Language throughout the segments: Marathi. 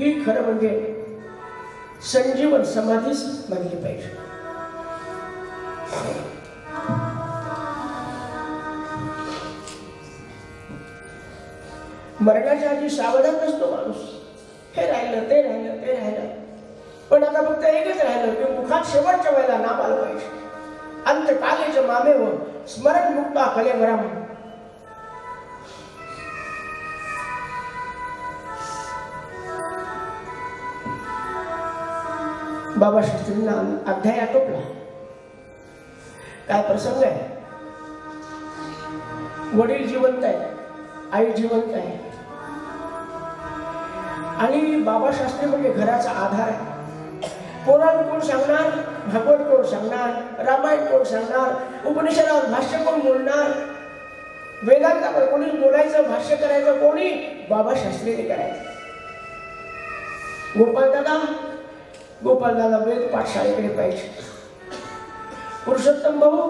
ही खरं म्हणजे संजीवन समाधीच मानली पाहिजे. मरणाच्या आधी सावधान नसतो माणूस. हे राहिलं ते राहिलं ते राहिलं, पण आता फक्त एकच राहिलं की मुखात शेवटच्या वेळेला नाम आलं पाहिजे. अंतकालेच मामेव स्मरण मुक्ता कलेवरम. बाबा शास्त्रींना अध्याय आटोपला. काय प्रसंग आहे. वडील जिवंत आहे, आई जिवंत आहे, आणि बाबा शास्त्री म्हणजे घराचा आधार आहे. पुराण कोण सांगणार, भागवत कोण सांगणार, रामायण कोण सांगणार, उपनिषदावर भाष्य कोण बोलणार, वेदांतावर कोणी बोलायचं, भाष्य करायचं, कोणी बाबा शास्त्रीने करायचं. गोपालदादा वेद पाठशाळेकडे पाहिजे. पुरुषोत्तम भाऊ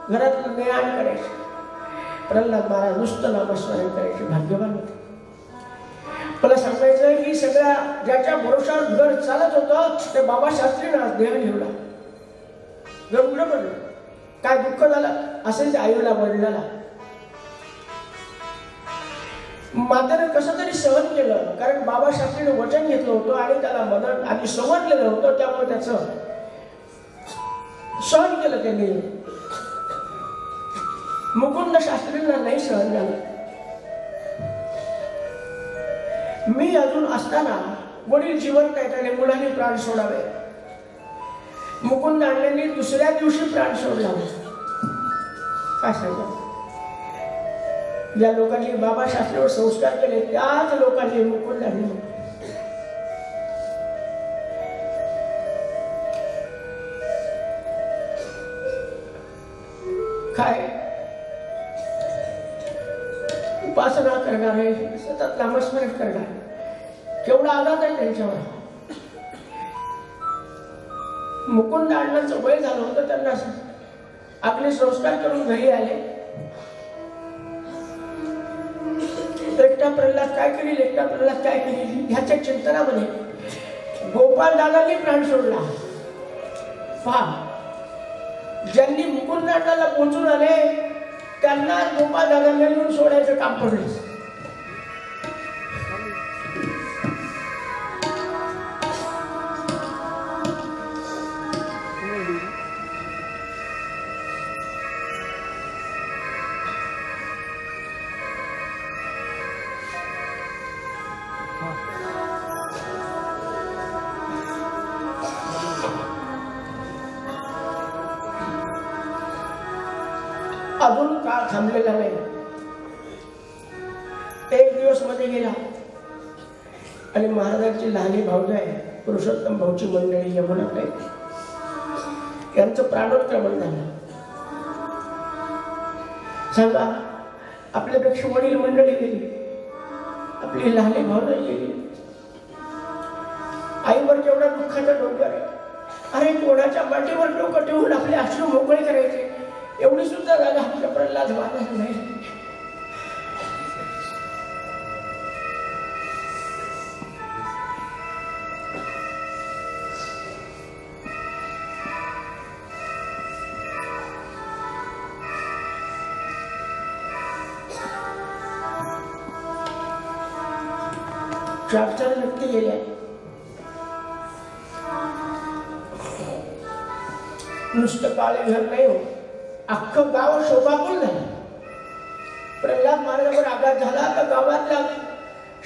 घरातलं ज्ञान करायचे. प्रल्हाद महाराज नुसतं नामस्मरण करायचे, भाग्यवान होते. मला सांगायचं आहे की सगळ्या ज्याच्या भरोशावर घर चालत होतं ते बाबा शास्त्रीने आज देह ठेवला. गमगड पडलं. काय दुःख झालं असेल ते आईला वडिलाला. मातेने कसं तरी सहन केलं, कारण बाबा शास्त्रीने वचन घेतलं होतं आणि त्याला मदत आणि समजलेलं होतं, त्यामुळे त्याचं सहन केलं त्यांनी. मुकुंद शास्त्रींना नाही सहन झालं. मी अजून असताना वडील जिवंत आहेत आणि मुलांनी प्राण सोडावे. मुकुंद अण्णांनी दुसऱ्या दिवशी प्राण सोडला. काय सांगा, ज्या लोकांनी बाबा शास्त्रीवर संस्कार केले त्याच लोकांनी मुकुंद अण्णा काय उपासना करणार आहे, सतत नामस्मरण करणार, केवढा आघात आहे त्यांच्यावर. मुकुंद अण्णांचं वय झालं होतं, त्यांना आपले संस्कार करून घरी आले. एकटा प्रल्हाद काय करील, एकटा प्रल्हाद काय करील ह्याच्या चिंतनामध्ये गोपाल दादांनी प्राण सोडला. पहा, ज्यांनी मुकुंद अण्णाला पोहोचून आले त्यांना गोपाल दादांना येऊन सोडायचं काम पडलं. अजून काळ थांबलेला नाही. एक दिवस मध्ये गेला आणि महाराजांची लहानी भावजा आहे, पुरुषोत्तम भाऊची मंडळी यमुनाकडे, यांचं प्राणोत्क्रमण झालं. सांगा, आपल्यापेक्षा वडील मंडळी गेली, आपली लहानी भावजा गेली. आईवर केवढा दुःखाचा डोंगर आहे. अरे कोणाच्या माटीवर डोकं ठेवून आपले अश्रू मोकळे करायचे, एवढी सुद्धा जागा आपल्या प्रल्हाद महाराज नाही. चार व्यक्ती गेल्या. नुसतं काळे घर नाही हो, अख्खं गाव शोभाकुल झालं. प्रल्हाद महाराजांवर आघात झाला तर गावातल्या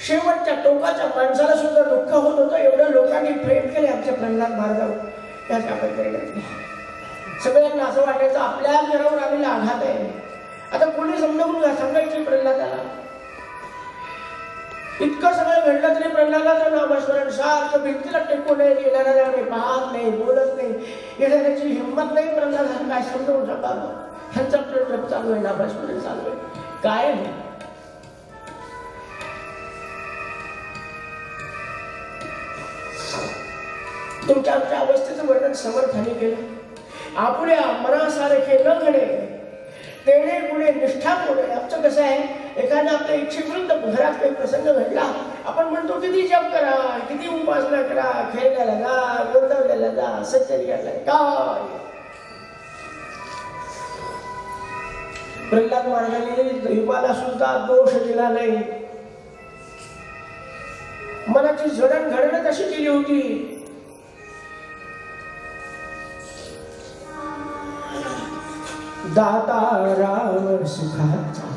शेवटच्या टोकाच्या माणसाला सुद्धा दुःख होत होतं. एवढ्या लोकांनी प्रेम केले आमच्या प्रल्हाद महाराजांवर. त्याच आपण सगळ्यांना असं वाटायचं आपल्या घरावर आलेला आघात आहे. आता कोणी समजावून सांगायचे प्रल्हादाला. इतकं सगळं घडलं तरी प्रल्हादाचं नामस्मरण सारखं भिंतीला टेकून नाही, येणारा नाही, पाहत नाही, बोलत नाही, येणाऱ्याची हिंमत नाही. प्रल्हादाला काय समजवून सांगावं. ह्यांचा प्रयोग चालू आहे, नामस्मरण चालू आहे. काय तुमच्या आमच्या अवस्थेचं वर्णन समर्थाने केलं. आपुल्या मनासारखे न घडे तेणे गुणे निष्ठा पुढे. आमचं कसं आहे, एखाद्या आपल्या इच्छेविरुद्ध घरात काही प्रसंग घडला आपण म्हणतो किती जप करा, किती उपासना करा, खेळायला जा, गोंधळायला जा, सच्चरियाला काय. प्रल्हाद महाराजांनी दैवाला सुद्धा दोष दिला नाही. मनाची जडणघडण कशी केली होती. दाता राम सुखाचा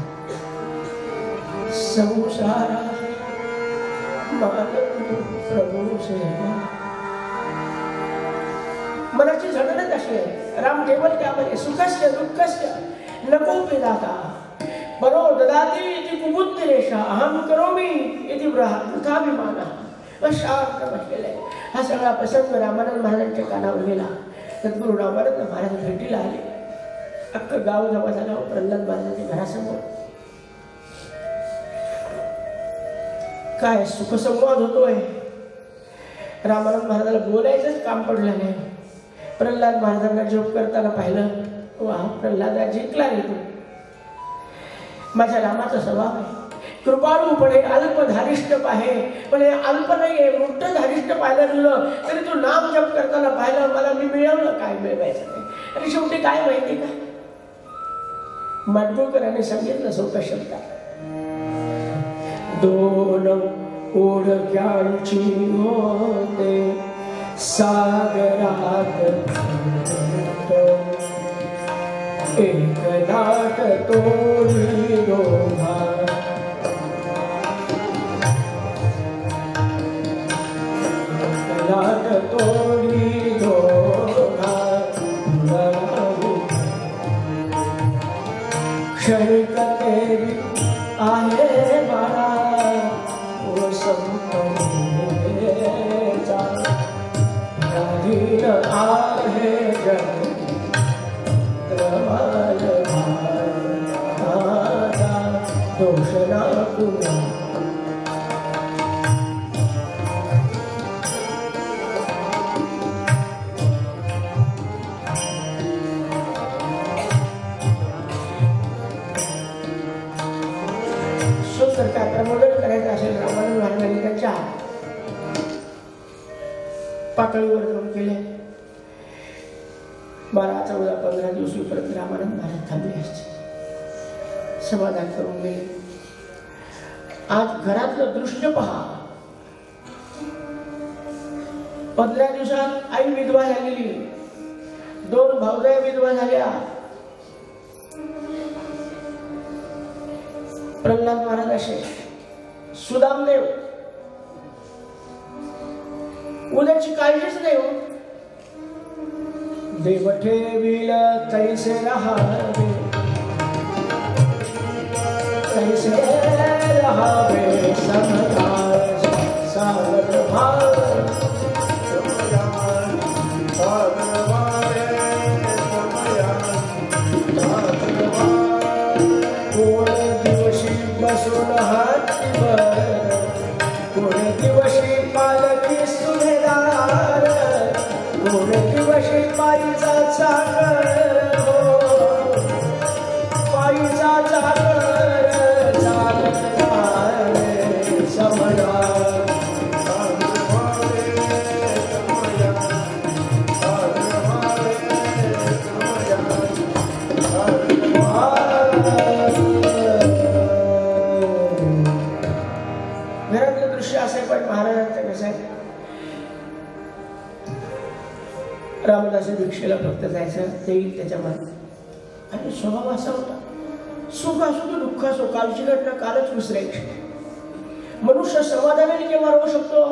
संसार प्रभू सेवा. मनाची झडणच अशी आहे. राम केवळ त्यामध्ये सुखस्य दुःखस्य नको दाता बरो ददाती इति कुबुद्धी रेषा अहम करोमी इति वृथाभिमानः. अशांत बसलेला आहे. हा सगळा प्रसंग रामानंद महाराजांच्या कानावर गेला. सद्गुरू रामानंद महाराज भेटीला आले. अख्खं गाव जमा झाला प्रल्हाद महाराजांच्या घरासमोर. काय सुखसंवाद होतोय. रामानंद महाराजाला बोलायचंच काम पडलं नाही. प्रल्हाद महाराजांना जप करताना पाहिलं. वा प्रल्हादा जिंकला रे तू. माझ्या रामाचा स्वभाव आहे कृपाळूपणे अल्प धारिष्ट आहे. पण हे अल्प नाहीये, मोठं धारिष्ट पाहायला गेलं तरी तू नाम जप करताना पाहिलं. मला मी मिळवलं काय, मिळवायचं नाही. आणि शेवटी काय माहिती का, माडगूळकरांनी सांगितलं सोप्या शब्दात, दोन ओढक्यांची होते सागरात एक लाट तोडी दोघा. लाट तोडी दोघा क्षणिक तेरी आहे बाळा ओ संपचा राधीन आहे जग दोषणा पुन्हा. सुंदर काय प्रबोधन करायचं असेल रामानंद महाराजांनी त्यांच्या पातळीवर जाऊन केले. 12, 14, 15 दिवसापर्यंत रामानंद महाराज थांबले असते. समाधान करून गेले. आज घरातलं दृश्य पहा. 15 दिवसात आई विधवा झालेली, 2 भावजाया विधवा झाल्या. प्रल्हाद महाराज असे, सुदामदेव उद्याची काळजीच नाही हो. देव ठेविल तैसे रहावे, तैसे रहावे समदार सागर भाव. कोण दिवशी बसून हातीवर, कोण दिवशी पालकी सुभेदार, कोण दिवशी पायीचा चाकर हो, पायीचा चाकर चालत आले समदार. घरातलं दृश्य असे. पण महाराजांचं कसं आहे, रामदास दीक्षेला फक्त जायचं ते येईल त्याच्यामध्ये. आणि स्वभाव असा होता, सुख असो की दुःख असो, कालची घटना कालच विसरायची. मनुष्य समाधानाने केव्हा राहू शकतो,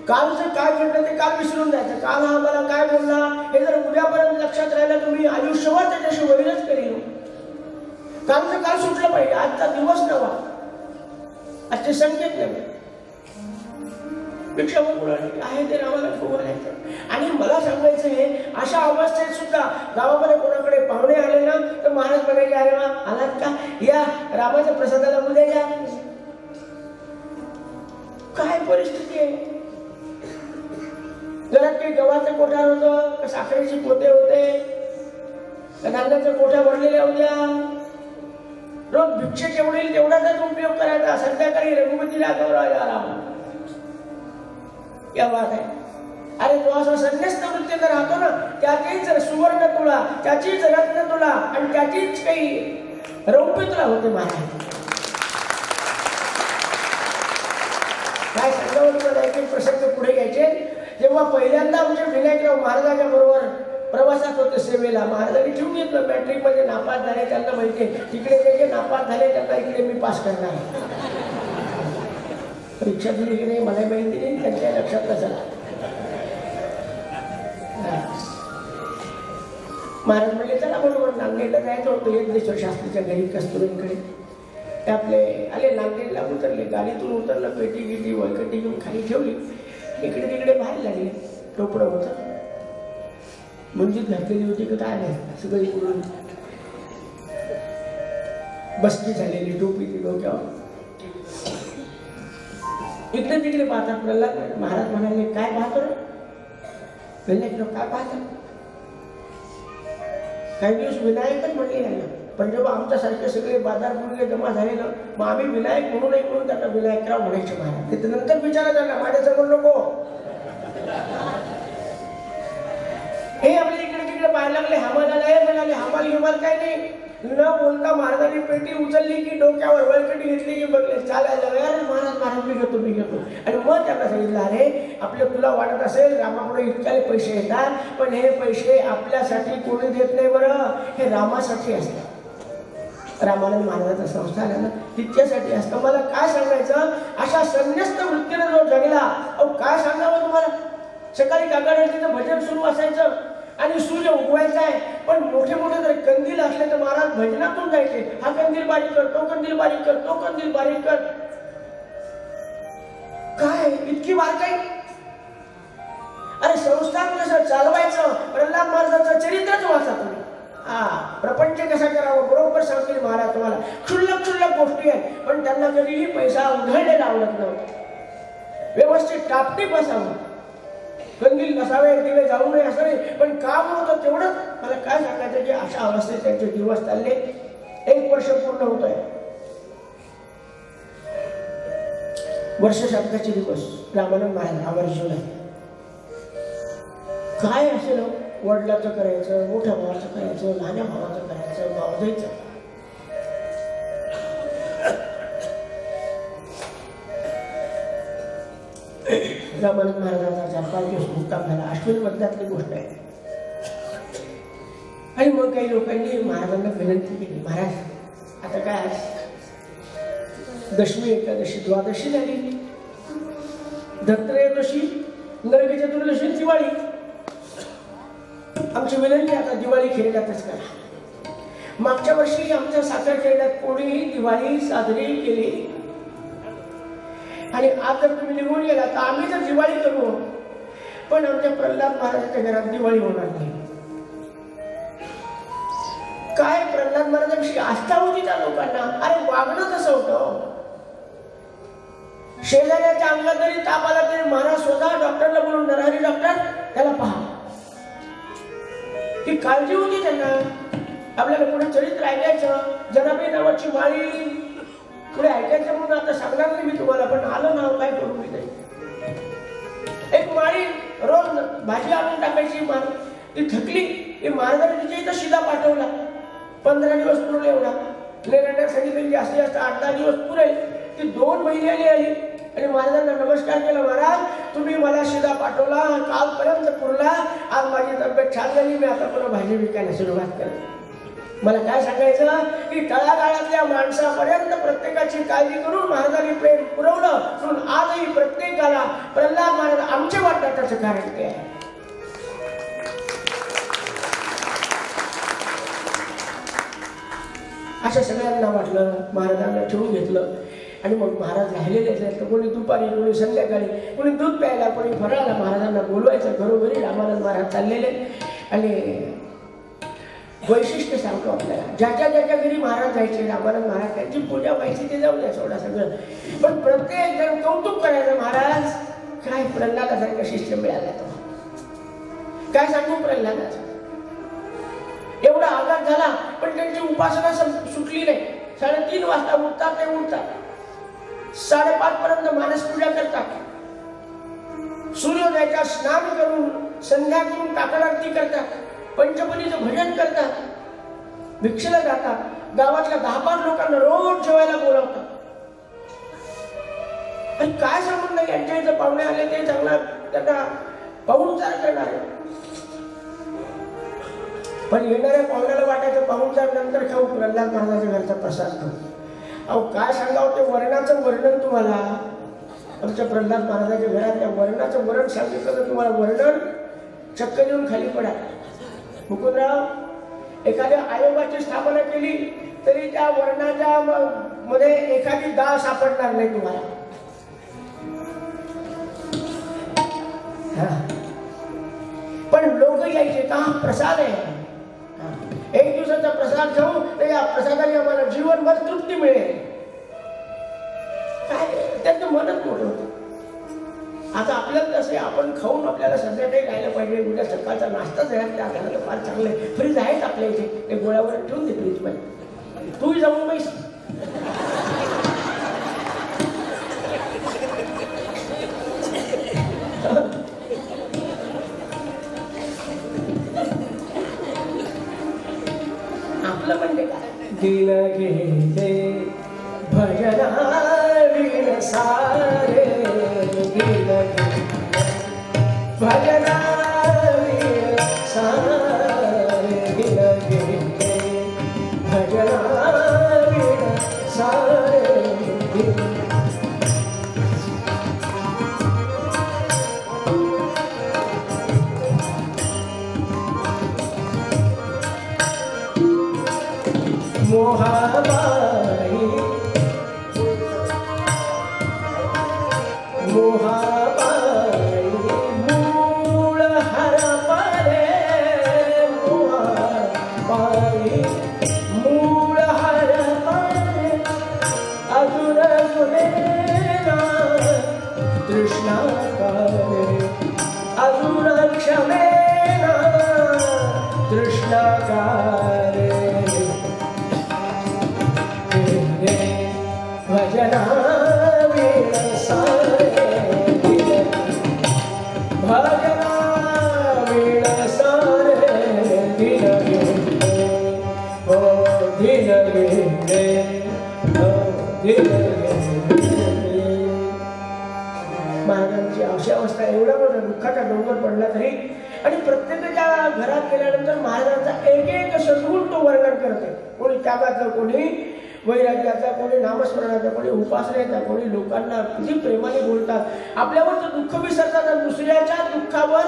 कालचं काय घडलं ते काल विसरून जायचं. काल हा मला काय बोलला हे जर उद्यापर्यंत लक्षात राहिलं तुम्ही आयुष्यभर त्याच्याशी वैरच करेल. कालचं काल सुटलं पाहिजे. आजचा दिवस नवा, आजचे संकेत नव्हे. भिक्षा आहे ते रामाला फुगवायचं. आणि मला सांगायचं हे, अशा अवस्थेत सुद्धा गावामध्ये कोणाकडे पाहुणे आले ना तर महाराज म्हणायचे, अरे वा आलात का, या रामाच्या प्रसादाला उद्या या. काय परिस्थिती आहे. घरात काही गव्हाचं कोठार होतं का साखरेची पोते होते का धान्याच्या कोठ्या भरलेल्या होत्या. रोज भिक्षे जेवढे येईल तेवढाच उपयोग करायचा. संध्याकाळी रघुपती राघवराव राम या बात आहे. अरे तो असा संन्यस्त वृत्तीने राहतो ना, त्याचीच सुवर्ण तुला, त्याचीच रत्न तुला आणि त्याचीच काही रौप्य तुला होते महाराज. काय सांगावं तुम्हाला, एक एक प्रसंग पुढे घ्यायचे. जेव्हा पहिल्यांदा आमच्या विनायकराव महाराजांच्या बरोबर प्रवासात होते सेवेला, महाराजांनी ठेवून घेतलं. मॅट्रिक मध्ये नापास झाले त्यांना माहिती आहे, तिकडे जे नापास झाले त्यांना इकडे मी पास करणार. परीक्षा दिली की नाही मला माहिती नाही, त्यांच्या लक्षात नसेल. महाराज म्हणजे चला बरोबर नांदेडला जायचं होतं यज्ञेश्वर शास्त्रीच्या घरी कस्तुरींकडे. ते आपले आले नांदेडला, उतरले, गाडीतून उतरलं, पेटी गिटी वळकटी घेऊन खाली ठेवली. इकडे तिकडे बाहेर लागले. टोपडं होतं, मुंजीत घातलेली होती की काय नाही, सगळी उडून बसती झालेली टोपी ती डोक्यावर. इकडे तिकडे पाहतात प्रल्हाद महाराज म्हणाले, काय पाहतो रे? काय पाहतात? काही दिवस विनायकच म्हणले नाही, पण जेव्हा आमच्यासारखे सगळे बाजार मुलगे जमा झाले ना, मग आम्ही विनायक म्हणू नाही म्हणून त्यांना विनायकराव म्हणायचे महाराज. ते नंतर विचारा त्यांना, माझ्यासमोर नको. हे आपले इकडे तिकडे पाहायला लागले. हमालाला हे म्हणाले, हमाल काय नाही. न बोलता महाराजांनी पेटी उचलली की डोक्यावर वळकटी घेतली की बघले चालायला, अरे महाराज मी घेतो. आणि मग त्यांना सांगितलं, अरे आपलं तुला वाटत असेल रामापुढे इतक्याले पैसे येतात, पण हे पैसे आपल्यासाठी कोणी देत नाही बरं, हे रामासाठी असतात. रामानंद महाराजाचा संस्थान आहे ना, तिच्यासाठी असतं. मला काय सांगायचं, अशा संन्यस्त वृत्तीने जो जगला, अहो काय सांगावं तुम्हाला. सकाळी काकाडचं भजन सुरू असायचं आणि सूर्य उगवायचा आहे, पण मोठे मोठे जर कंदील असले तर महाराज भजनातून जायचे. हा कंदील बारीक कर, तो कंदील बारीक कर, तो कंदील बारीक कर. काय इतकी बारकाई. अरे संस्थान कसं चालवायचं, प्रल्हाद महाराजांचं चरित्रच वाचा तुम्ही. प्रपंच कसा करावं बरोबर सांगतील महाराज तुम्हाला. क्षुल्लक गोष्टी आहेत, पण त्यांना कधीही पैसा उधळलेला आवडत नव्हता. व्यवस्थित टापटीप असावं, कंदील नसावे, दिवे जाऊ नये असं नाही, पण काम होतं तेवढंच. मला काय सांगायचं की अशा अवस्थेत त्यांचे दिवस चालले. 1 वर्ष पूर्ण होत आहे. वर्षश्राद्धाचे दिवस. रामानंद महाराज आवर्जून आहे. काय असेल, वडिलाचं करायचं, मोठ्या भावाचं करायचं, लहान्या भावाचं करायचं, भावजाईचं. रामानंद महाराजांचा 4-5 दिवस मुक्काम झाला. अश्विनी मधल्यातली गोष्ट आहे. आणि मग काही लोकांनी महाराजांना विनंती केली, महाराज आता काय दशमी एकादशी द्वादशी झाली, धनत्रयोदशी, नरक चतुर्दशी, दिवाळी. आमची विनंती आता दिवाळी खेळण्यातच करा. मागच्या वर्षी आमच्या साखर खेळण्यात कोणीही दिवाळी साजरी केली आणि आज जर तुम्ही निघून गेला तर आम्ही तर दिवाळी करू, पण आमच्या प्रल्हाद महाराजांच्या घरात दिवाळी होणार नाही. काय प्रल्हाद महाराजांची आस्था होती त्या लोकांना. अरे वागणं कसं होतं. शेजाऱ्याच्या अंगात जरी ताप आला तरी महाराज स्वतः डॉक्टरला बोलून, नरहरी डॉक्टर त्याला पहा. ती काळजी होती त्यांना. आपल्याला पुढे चरित्र ऐकायचं, जनाबाई नावाची माळी पुढे ऐकायचं म्हणून आता सांगणार नाही मी तुम्हाला, पण आलं नाव काय करू मी नाही. एक माळी रोज भाजी आणून टाकायची. ती थकली, ती महाराजांनी तिच्या इथं शिदा पाठवला. 15 दिवस पुरले एवढा. लेण्याने सांगितलं की जास्तीत जास्त 8-10 दिवस पुरेल. ती 2 महिन्याने आली आणि महाराजांना नमस्कार केला. महाराज तुम्ही मला शिदा पाठवला, कालपर्यंत पुरला, आज माझी तब्येत छान झाली, मी आता पुन्हा भाजी विकायला सुरुवात करते. मला काय सांगायचं की तळागाळातल्या माणसापर्यंत प्रत्येकाची काळजी करून महाराजांनी प्रेम पुरवलं, म्हणून आजही प्रत्येकाला प्रल्हाद महाराज आमचे वाटतात. त्याचं कारण ते आहे. असं सगळ्यांना वाटलं. महाराजांना ठेवून घेतलं आणि मग महाराज राहिलेले तर कोणी दुपारी, कोणी संध्याकाळी, कोणी दूध प्यायला, कोणी फराळाला महाराजांना बोलवायचं. घरोघरी रामानंद महाराज चाललेले. आणि वैशिष्ट्य सांगतो आपल्याला, ज्याच्या घरी महाराज जायचे, रामानंद महाराज त्यांची पूजा व्हायची, ते जाऊ द्या सोडा सगळं, पण प्रत्येक जण कौतुक करायचं, महाराज काय प्रल्हादासारखं शिष्य मिळाला. तो काय सांगू प्रल्हादाचं. एवढा आघात झाला पण त्यांची उपासना सुटली नाही. 3:30 वाजता उठतात ते उठतात, 5:30 पर्यंत मानस पूजा करतात, सूर्योदयाचा स्नान करून संध्या करून काकड आरती करतात, पंचपदीचं भजन करतात, भिक्षेला जातात, गावातल्या 10-5 लोकांना रोज जेवायला बोलावतात. आणि काय संबंध यांच्या इथं पाहुणे आले ते चांगला त्यांना पाहुणचार करणार आहे. पण येणाऱ्या पाहुण्याला वाटायचं पाहुणचार नंतर खाऊ, प्रल्हाद महाराजाच्या घरचा प्रसाद खाऊ. अहो काय सांगावं ते वर्णाचं वर्णन तुम्हाला. आमच्या प्रल्हाद महाराजाच्या घरात त्या वर्णाचं वर्णन सांगितलं तर तुम्हाला वर्णन चक्कर येऊन खाली पडा. मुकुंदराव, एखाद्या आयोगाची स्थापना केली तरी त्या वर्णाच्या मध्ये एखादी डाळ सापडणार नाही तुम्हाला. पण लोक यायचे का प्रसाद आहे, एक दिवसाचा प्रसाद खाऊ तर या प्रसादाने आम्हाला जीवनभर तृप्ती मिळेल. काय त्यांचं मनच मोठं होतं. आता आपल्याला कसं आपण खाऊन आपल्याला संध्याकाळी राहायला पाहिजे, उद्या सकाळचा नाश्ताच आहे त्या घराला फार चांगलं आहे. फ्रीज आहेत आपल्या इथे, ते गोळ्यावर ठेवून दे फ्रीज मध्ये, तूही जाऊन बैस. आपलं म्हणजे काय, दिन घेते भजना विण सारे, दिन भजना विण सारे, दिन घेते भजना विण सारे. मोहाबाई मोहाबाई मूळ हरपले, मोहाबाई मूळ हरपले, अजून गुन्हेना तृष्णा काले, अजून क्षमेना तृष्णा काले. भजना वीण सारे, भजना वीण सारे, दिन घेते हो दिन घेते हो दिन घेते. महाराजांची अशी अवस्था, एवढा मोठा दुःखाचा डोंगर पडला तरी, आणि प्रत्येकाच्या घरात गेल्यानंतर महाराजांचा एक एक सद्गुण तो वर्णन करते. कोणी त्यागाचं, कोणी वैराग्याचा, कोणी नामस्मरणाचा, कोणी उपासनेचा, कोणी लोकांना किती प्रेमाने बोलतात, आपल्यावरचं दुःख विसरतात आणि दुसऱ्याच्या दुःखावर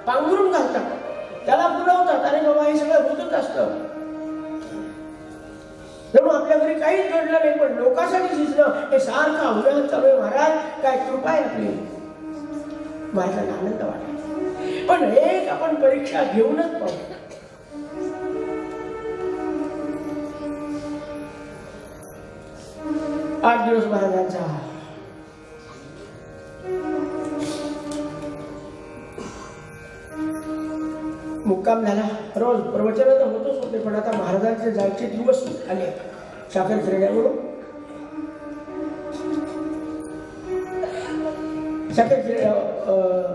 पांघरून घालतात, त्याला फुलवतात. अरे बाबा हे सगळं होतच असतं. जणू आपल्या घरी काहीच घडलं नाही, पण लोकांसाठी झिजणं हे सारखं अभियान चालू आहे. महाराज काय कृपा आहे आपली. महाराजांना आनंद वाटला. पण एक आपण परीक्षा घेऊनच पाहू. 8 दिवस महाराजांचा मुक्काम झाला. रोज प्रवचन तर होतच होते, पण आता महाराजांचे जायचे दिवस आले. साखर खेड्यावरून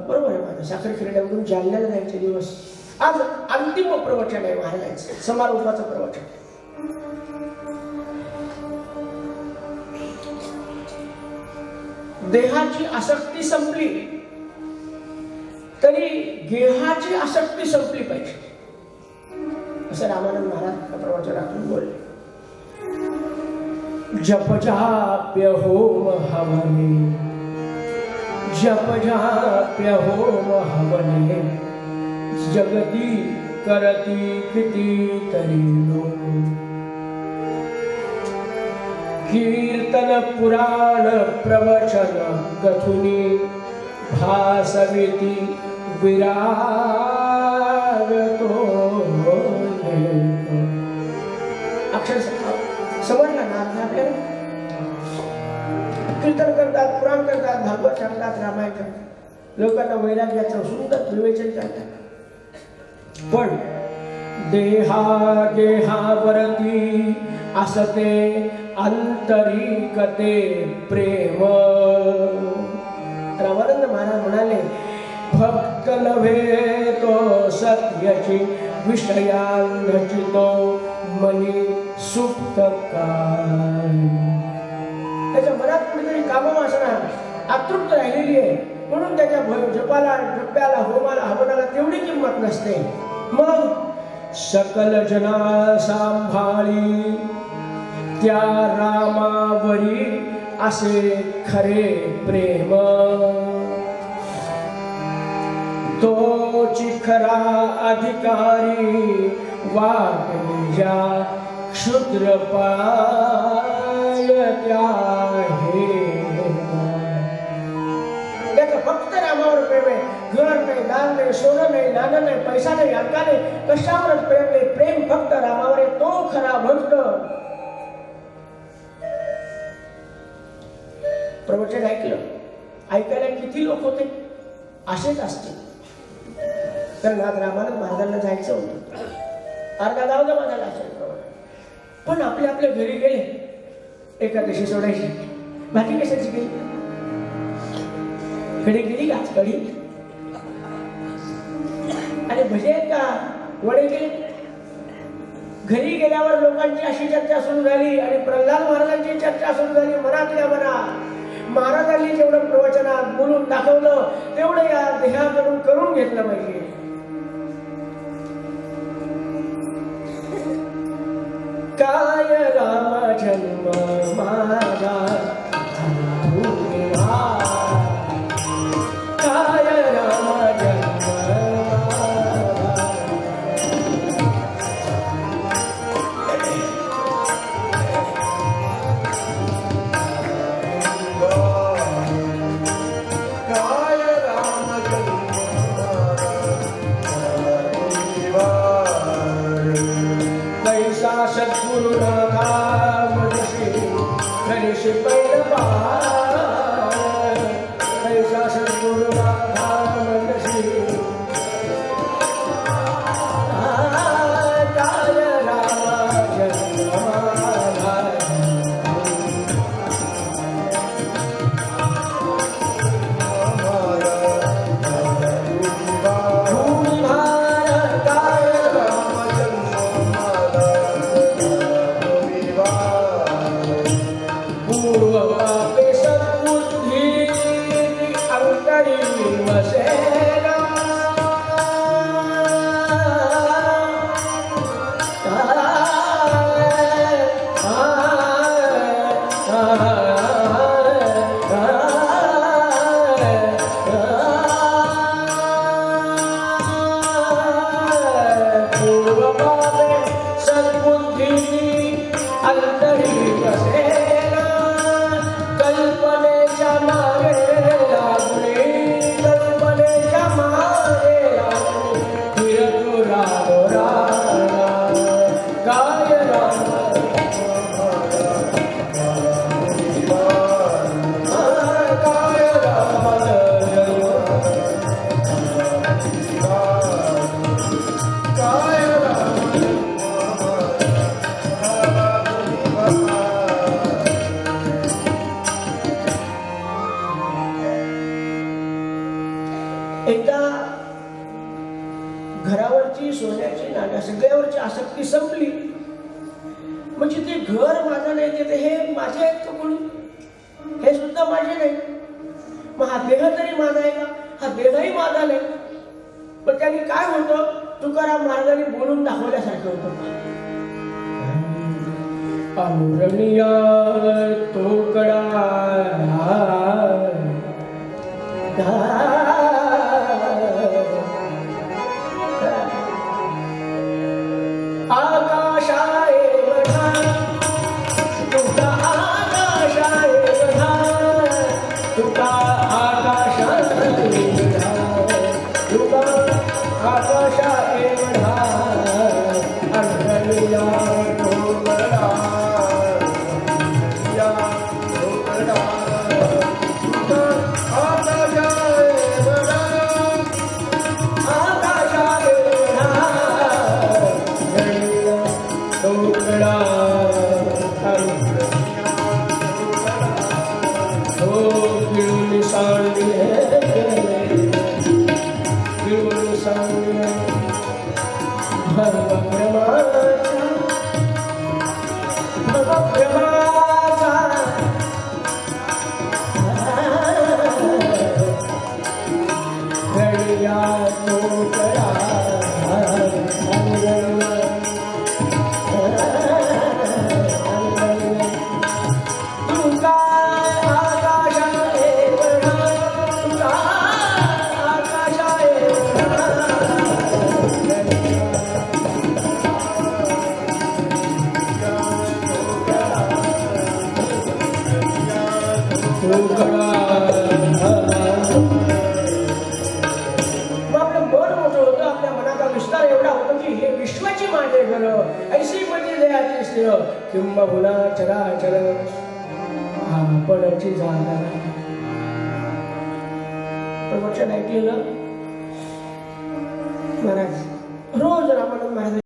बरोबर आहे माझं, साखर खेड्यावरून जालन्याला जायचे दिवस. आज अंतिम प्रवचन आहे महाराजांचं, समारोपाचं प्रवचन. देहाची आसक्ती संपली तरी गेहाची आसक्ती संपली पाहिजे, असं रामानंद महाराज प्रवचनातून बोलले. जप जाप्य होम हवने, जप जाप्य होम हवने, जगती करती किती तरी लोक. कीर्तन पुराण प्रवचन गथुनी, भासविती विराग तो. अक्षर समजला ना आपल्याला. कीर्तन करतात, पुराण करतात, भागवत सांगतात, रामायण करतात, लोकांना वैराग्याचं सुंदर विवेचन करतात. पण देहा गेहावरती असते आंतरिकते प्रेम. रामानंद महाराज म्हणाले भक्त नव्हे तो सत्याची विषयांची तो मनी सुप्त काय. त्याच्या मनात कुठेतरी कामवासना अतृप्त राहिलेली आहे म्हणून त्याच्या जपाला जप्याला होमाला हवनाला तेवढी किंमत नसते. मग सकल जना सांभाळी त्या रामावरी असे खरे प्रेम. तोची खरा अधिकारी वाटल्या क्षुद्र पाय त्या हे. याचं फक्त रामावर प्रेम आहे. घर नाही, दान नाही, सोनं नाही, नाणं नाही, पैसा नाही, अंका नाही, कशावरच प्रेम नाही. प्रेम फक्त रामावर आहे. तो खरा भक्त. प्रवचन ऐकलं, ऐकायला किती लोक होते असेच असते. तर आज रामानंद महाराजांना जायचं होतं, अर्धा गाव जमा झाला असेल पण आपल्या आपल्या घरी गेले. एकादशी सोडायची, बाकी कशाची गेली? कडी गेली का? कडी आणि भजे का वडे गेले? घरी गेल्यावर लोकांची अशी चर्चा सुरू झाली आणि प्रल्हाद महाराजांची चर्चा सुरू झाली मनातल्या मनात. महाराजांनी जेवढं प्रवचनात बोलून दाखवलं तेवढं या देहाकडून करून घेतलं पाहिजे. काय राम जन्म माझा काय राम जन्म सद्गुरु ऋषि पैल पैसा सद्गुरु एकदा घरावरची सोन्याची नाण्या सगळ्यावरची आसक्ती संपली. म्हणजे ते घर माझं नाही, ते हे माझे आहेत का कोणी? हे सुद्धा माझे नाही. मग हा देह तरी माझा आहे का? हा देहही माझा नाही. पण त्यांनी काय होतं, तुकाराम महाराजांनी बोलून दाखवल्यासारखं होतं. अमुरणिया तोकडा किंबहुना चराचर आपणची जाणणारा. प्रवचन ऐकलेलं महाराज रोज रामानंद महाराज